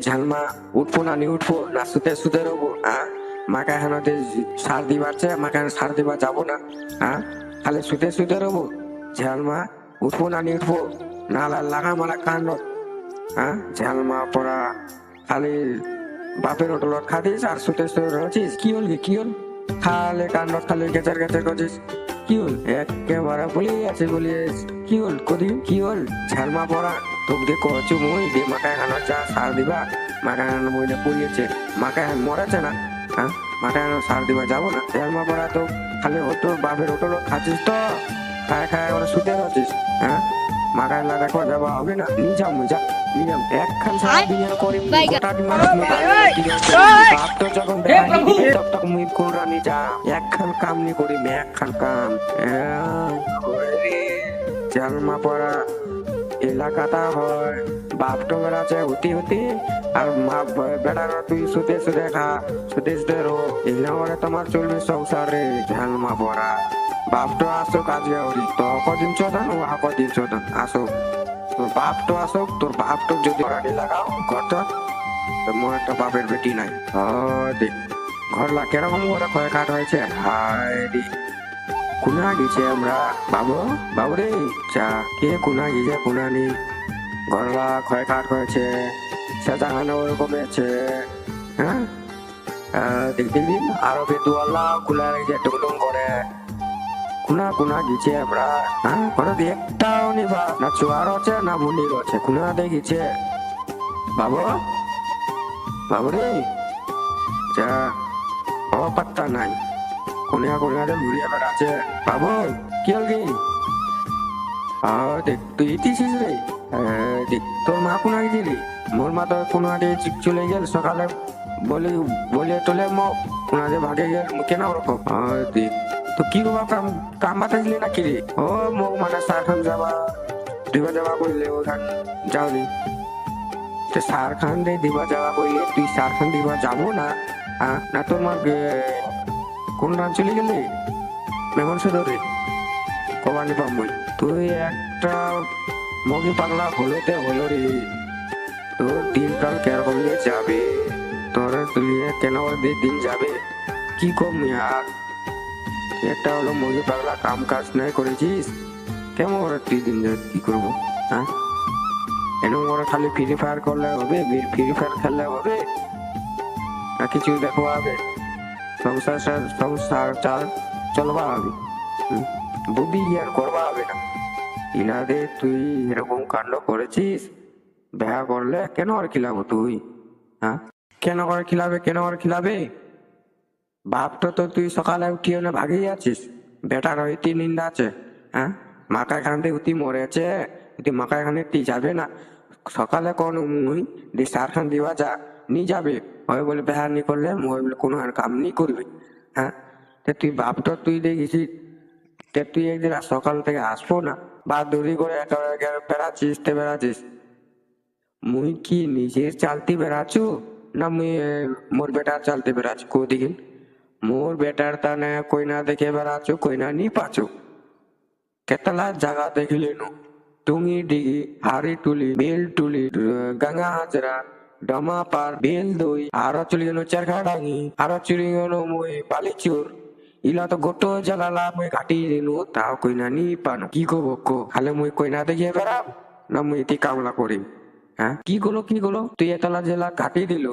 ঝালমা উঠবো না নি উঠবো না শুতে শুতে রবো মাকে হানাতে সার দিবারছে মাকে সার দিবা যাবো না খালি শুতে শুতে রবো ঝালমা উঠবো না নি উঠবো না লাগা মারা কান্ড ঝালমা পড়া খালি বাপের হোটেলত খাদিস আর শুতে শুতে রয়েছিস কি হল কি হল খালে কান্ড খালি গেচার গেচার করছিস কি হল একেবারে বলি আছে বলি কি হল কদি কি হল ঝালমা পড়া তোকে দিয়ে কচু মই দিয়ে মাকায় খানো চা সার দিবা মাকায় খানো মইটা পুড়িয়েছে মাকায় মরেছে না মাকায় খানো সার দিবা যাবো না ঝালমা পড়া তো খালি হতো বাপের হোটেলত খাচ্ছিস তো খায় খায় ওরা শুতে রয়েছিস মাকায় লাগা করে যাবা হবে না নিয়ে যাও যা নিয়ে যাও একখান সারা দিনের করি গোটা বাপ তো যখন তক মুই কোন রানি যা একখান কাম নি করি একখান কাম ঝালমা পড়া এলাকাটা হয় বাপ তো বেড়াচ্ছে হতি হতি আর মা বেড়ানো তুই শুতে শুতে খা শুতে শুতে রো এগুলো তোমার চলবে সংসারে ঝালমা পড়া বাপ তো আসো কাজে ওরি তো কদিন চোদন ও কদিন চোদন আসো তোর বাপ তো আসো তোর বাপ তো যদি রানি লাগাও ঘরটা মোর একটা বাপের বেটি নাই দেখ ঘরলা কিরকম করে ক্ষয় কাট হয়েছে হায় রে কুনা গেছে আমরা বাবু বাবু রে চা কে কুনা গেছে কুনা নি ঘরলা ক্ষয় কাট হয়েছে সেজানো ওরকম আছে দেখদিন আরো বেদুয়ালা কুলা রেখে টুকটুম করে কুনা কুনা গেছে আমরা কোনো একটাও নিবা না চুয়ার আছে না বুনির আছে কুনা দেখেছে বাবু বাবু রে যা ও পাত্তা নাই কোনিয়া কোনিয়াতে ঘুরিয়ে বেড়াচ্ছে বাবু কি হল কি দেখ তুই ইতিছিস রে দেখ তোর মা কোনা গেছিলি মোর মা তো কোনো আগে চলে গেল সকালে বলে বলে তোলে কোনাতে ভাগে গেল কেন ওরকম দেখ তো কি বাবা কাম কাম বাতাইলি নাকি রে ও মোক মানে সারখান যাবা দিবা যাবা কইলে ওখান যাও রে তো সারখান রে দিবা যাবা কইলে তুই সারখান দিবা যাবো না না তোর মা কোন রান চলে গেলে মেমন সে ধরে কবানি পাবই তুই একটা মগি পাগলা হলোতে হলো রে তোর দিনকাল কেরকম যাবে তোর তুলিয়ে কেন দিন যাবে কি কম আর একটা হলো মগি পাগলা কাম কাজ নাই করেছিস কেমন ওরা তুই দিন যাবে কি করবো এরকম ওরা খালি ফ্রি ফায়ার করলে হবে ফ্রি ফায়ার খেললে হবে না কিছু দেখো হবে সংসার চাল চলবা হবে বুদ্ধি জ্ঞান করবা হবে না ইনাদের তুই এরকম কাণ্ড করেছিস দেখা করলে কেন আর খিলাবো তুই কেন করে খিলাবে কেন আর খিলাবে বাপটা তো তুই সকালে উঠিয়ে না ভাগেই আছিস বেটার হইতে নিন্দা আছে মাকা এখান থেকে উঠি মরেছে তুই মাকা এখানে তুই যাবে না সকালে কোন মুই সার খান দিবা যা নি যাবে হয় বলে বেহার নি করলে মই বলে কোনো আর কাম নি করবে তুই বাপটা তুই দেখিস তুই একদিন সকাল থেকে আসবো না বা দূরি করে একেবারে বেড়াচ্ছিস মুই কি নিজের চালতে বেড়াচ্ছু না মুই মোর বেটার চালতে বেড়াচ্ছু কোদিকে মোর বেটার তানে কই না দেখে বেড়াচ্ছু কই না নি পাচ্ছু কেতলা জায়গা দেখিলে নু টুঙ্গি ডিগি হাড়ি টুলি বেল টুলি গঙ্গা হাজরা ডমা পার বেল দই আরো চলি গেল চেরখা ডাঙি আরো চলি গেল মই বালিচুর ইলা তো গোটো জাগালা মই কাটি দিলু তাও কইনা নি পানো কি কব কো খালে মই কইনা দেখিয়ে বেড়াম না মই এটি কামলা করি কি গলো তুই এতলা জেলা কাটি দিল